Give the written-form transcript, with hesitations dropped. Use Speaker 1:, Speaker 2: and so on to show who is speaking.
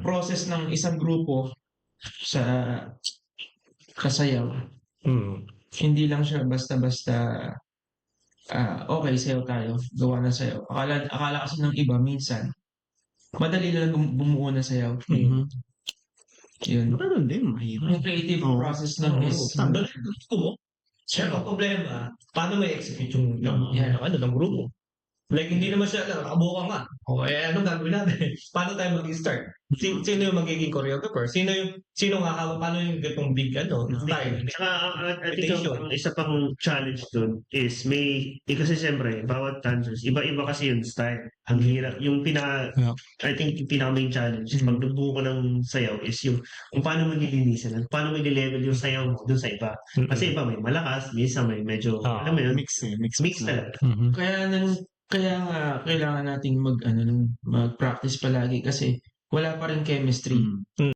Speaker 1: process ng isang grupo sa sayaw, hindi lang siya basta-basta, okey sayaw tayo, gawa ng sayaw. Akala kasi ng iba minsan, madali lang bumuo ng sayaw. Yun.
Speaker 2: Ganun din, mahirap.
Speaker 1: Yung creative
Speaker 2: Oo.
Speaker 1: process nun is
Speaker 3: Gusto mo? Siya ang problema, paano may execute yung ng grupo? Like, hindi naman siya, nakabuo ka nga. O, anong gagawin natin? Paano tayo mag-start? Sino yung magiging choreographer? Sino nga hawak? Paano yung gatong big, style?
Speaker 2: Tsaka, I think ang isa pang challenge dun is kasi siyempre, bawat dancers, iba-iba kasi yung style. Ang hirap, I think yung pinaka-main challenge, pag nagbuo ka ng sayaw is yung kung paano mo nilinisan at paano mo nile-level yung sayaw mo dun sa iba. Kasi iba may malakas, minsan may medyo, alam mo yun,
Speaker 4: Mix
Speaker 2: talaga.
Speaker 1: Kaya nga kailangan nating mag-practice palagi kasi wala pa ring chemistry.